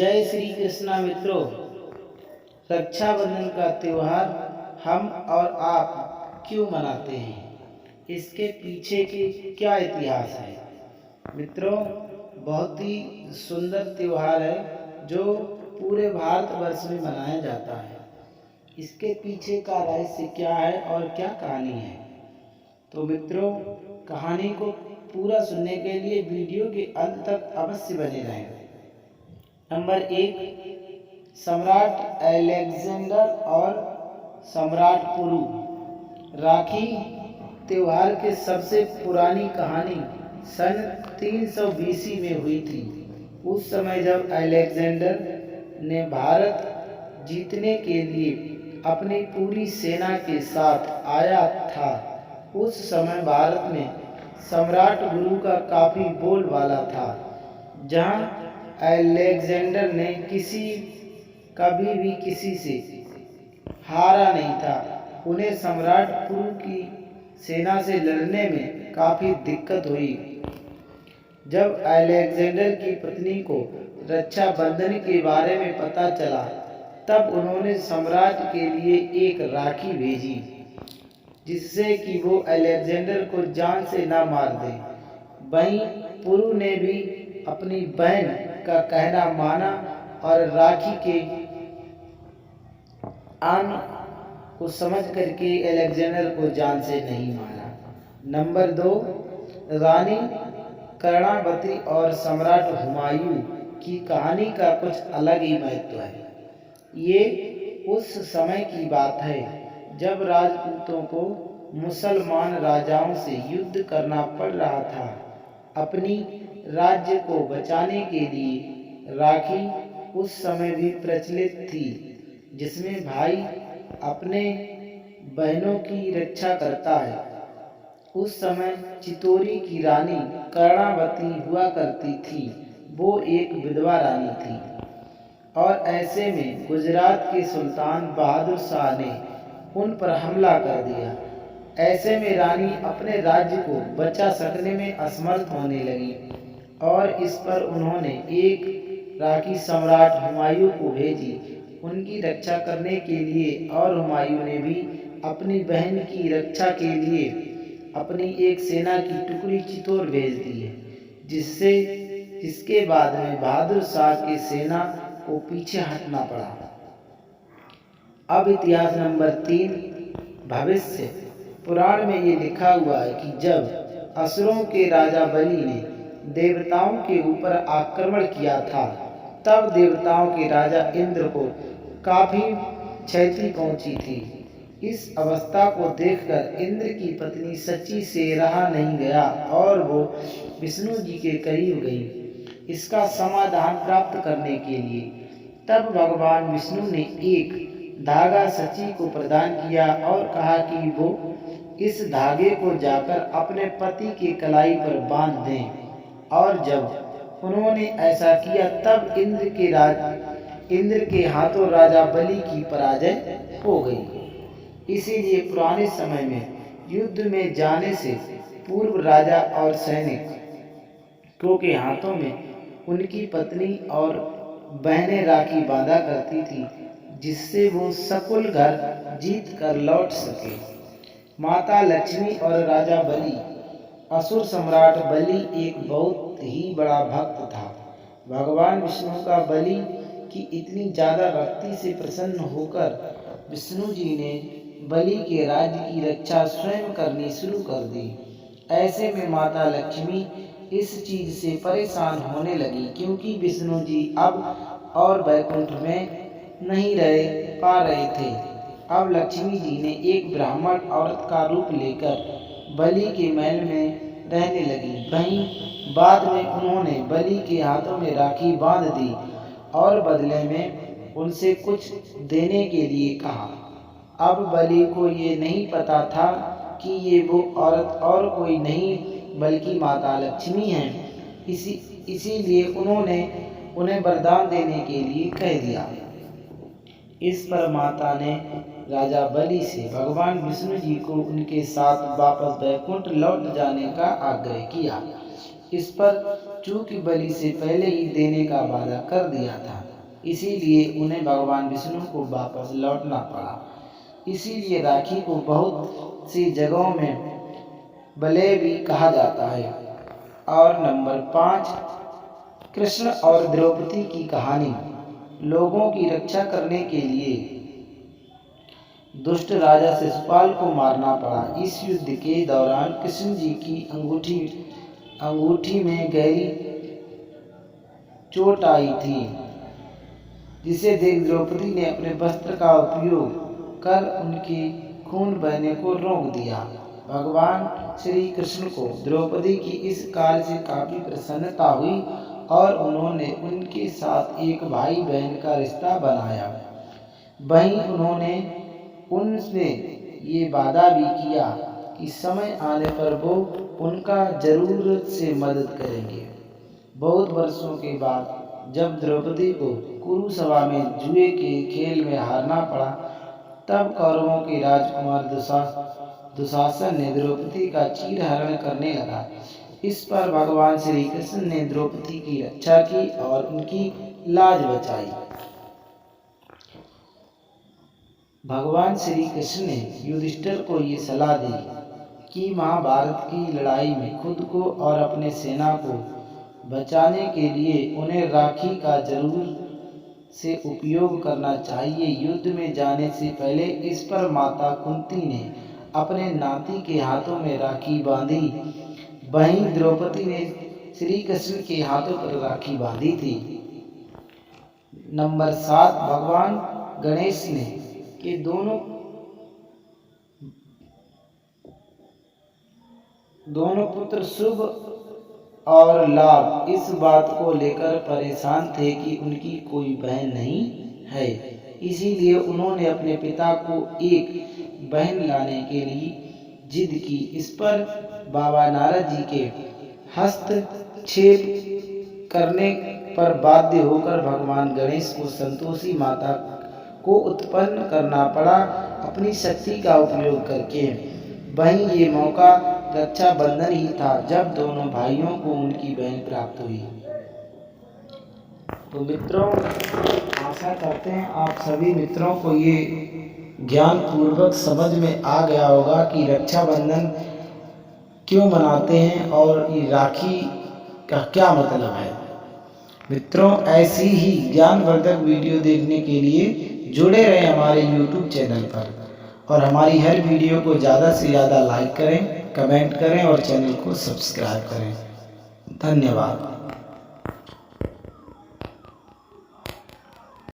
जय श्री कृष्णा मित्रों। रक्षाबंधन का त्यौहार हम और आप क्यों मनाते हैं, इसके पीछे की क्या इतिहास है। मित्रों, बहुत ही सुंदर त्यौहार है जो पूरे भारतवर्ष में मनाया जाता है। इसके पीछे का रहस्य क्या है और क्या कहानी है। तो मित्रों, कहानी को पूरा सुनने के लिए वीडियो के अंत तक अवश्य बने रहें। नंबर 1, सम्राट अलेक्जेंडर और सम्राट पुरु। राखी त्योहार की सबसे पुरानी कहानी सन 300 BC में हुई थी। उस समय जब अलेक्जेंडर ने भारत जीतने के लिए अपनी पूरी सेना के साथ आया था, उस समय भारत में सम्राट गुरु का काफी बोलबाला था। जहां अलेक्जेंडर ने कभी भी किसी से हारा नहीं था, उन्हें सम्राट पुरु की सेना से लड़ने में काफी दिक्कत हुई। जब अलेक्जेंडर की पत्नी को रक्षाबंधन के बारे में पता चला, तब उन्होंने सम्राट के लिए एक राखी भेजी, जिससे कि वो अलेक्जेंडर को जान से न मार दे। वहीं पुरु ने भी अपनी बहन का कहना माना और राखी के आन को समझ करके अलेक्जेंडर को जान से नहीं मारा। नंबर 2, रानी कर्णावती और सम्राट हुमायूं की कहानी का कुछ अलग ही महत्व है। ये उस समय की बात है जब राजपूतों को मुसलमान राजाओं से युद्ध करना पड़ रहा था। अपनी राज्य को बचाने के लिए राखी उस समय भी प्रचलित थी, जिसमें भाई अपने बहनों की रक्षा करता है। उस समय चितौरी की रानी कर्णावती हुआ करती थी। वो एक विधवा रानी थी और ऐसे में गुजरात के सुल्तान बहादुर शाह ने उन पर हमला कर दिया। ऐसे में रानी अपने राज्य को बचा सकने में असमर्थ होने लगी और इस पर उन्होंने एक राखी सम्राट हुमायूं को भेजी उनकी रक्षा करने के लिए। और हुमायूं ने भी अपनी बहन की रक्षा के लिए अपनी एक सेना की टुकड़ी चित्तौर भेज दी है, जिसके बाद में बहादुर शाह की सेना को पीछे हटना पड़ा। अब इतिहास नंबर 3, भविष्य पुराण में ये लिखा हुआ है कि जब असुरों के राजा बलि ने देवताओं के ऊपर आक्रमण किया था, तब देवताओं के राजा इंद्र को काफी क्षति पहुंची थी। इस अवस्था को देखकर इंद्र की पत्नी सची से रहा नहीं गया और वो विष्णु जी के करीब गई इसका समाधान प्राप्त करने के लिए। तब भगवान विष्णु ने एक धागा सची को प्रदान किया और कहा कि वो इस धागे को जाकर अपने पति के कलाई पर बांध दें। और जब उन्होंने ऐसा किया, तब इंद्र के हाथों राजा बलि की पराजय हो गई। इसीलिए पुराने समय में युद्ध में जाने से पूर्व राजा और सैनिकों के हाथों में उनकी पत्नी और बहनें राखी बांधा करती थी, जिससे वो सकुल घर जीत कर लौट सके। माता लक्ष्मी और राजा बलि। असुर सम्राट बलि एक बहुत ही बड़ा भक्त था। भगवान विष्णु का बलि की इतनी ज्यादा भक्ति से प्रसन्न होकर विष्णु जी ने बलि के राज्य की रक्षा स्वयं करनी शुरू कर दी। ऐसे में माता लक्ष्मी इस चीज से परेशान होने लगी, क्योंकि विष्णु जी अब और वैकुंठ में नहीं रह पा रहे थे। अब लक्ष्मी जी ने एक ब्राह्मण औरत का रूप लेकर बलि के महल में रहने लगी। वहीं बाद में उन्होंने बलि के हाथों में राखी बांध दी और बदले में उनसे कुछ देने के लिए कहा। अब बलि को ये नहीं पता था कि ये वो औरत और कोई नहीं बल्कि माता लक्ष्मी हैं। इसीलिए उन्होंने उन्हें वरदान देने के लिए कह दिया। इस पर माता ने राजा बलि से भगवान विष्णु जी को उनके साथ वापस वैकुंठ लौट जाने का आग्रह किया। इस पर चूंकि बलि से पहले ही देने का वादा कर दिया था, इसीलिए उन्हें भगवान विष्णु को वापस लौटना पड़ा। इसीलिए राखी को बहुत सी जगहों में बलय भी कहा जाता है। और नंबर 5, कृष्ण और द्रौपदी की कहानी। लोगों की रक्षा करने के लिए दुष्ट राजा शिशुपाल को मारना पड़ा। इस युद्ध के दौरान कृष्ण जी की अंगूठी में गहरी चोट आई थी, जिसे देख द्रौपदी ने अपने वस्त्र का उपयोग कर उनके खून बहने को रोक दिया। भगवान श्री कृष्ण को द्रौपदी की इस कार्य से काफी प्रसन्नता हुई और उन्होंने उनके साथ एक भाई बहन का रिश्ता बनाया। वहीं उन्होंने उनसे ये वादा भी किया कि समय आने पर वो उनका जरूरत से मदद करेंगे। बहुत वर्षों के बाद जब द्रौपदी को कुरुसभा में जुए के खेल में हारना पड़ा, तब कौरवों के राजकुमार दुशासन ने द्रौपदी का चीरहरण करने लगा। इस पर भगवान श्री कृष्ण ने द्रौपदी की रक्षा की और उनकी लाज बचाई। भगवान श्री कृष्ण ने युधिष्ठिर को ये सलाह दी कि महाभारत की लड़ाई में खुद को और अपने सेना को बचाने के लिए उन्हें राखी का जरूर से उपयोग करना चाहिए। युद्ध में जाने से पहले इस पर माता कुंती ने अपने नाती के हाथों में राखी बांधी। वहीं द्रौपदी ने श्री कृष्ण के हाथों पर राखी बांधी थी। नंबर 7, भगवान गणेश ने के दोनों पुत्र शुभ और लाभ इस बात को लेकर परेशान थे कि उनकी कोई बहन नहीं है। इसीलिए उन्होंने अपने पिता को एक बहन लाने के लिए जिद की। इस पर बाबा नारद जी के हस्तक्षेप करने पर बाध्य होकर भगवान गणेश को संतोषी माता को उत्पन्न करना पड़ा अपनी शक्ति का उपयोग करके। वहीं ये मौका रक्षाबंधन ही था जब दोनों भाइयों को उनकी बहन प्राप्त हुई। तो मित्रों, आशा करते हैं आप सभी मित्रों को ये ज्ञान पूर्वक समझ में आ गया होगा कि रक्षाबंधन क्यों मनाते हैं और ये राखी का क्या मतलब है। मित्रों, ऐसी ही ज्ञानवर्धक वीडियो देखने के लिए जुड़े रहें हमारे YouTube चैनल पर और हमारी हर वीडियो को ज़्यादा से ज़्यादा लाइक करें, कमेंट करें और चैनल को सब्सक्राइब करें। धन्यवाद।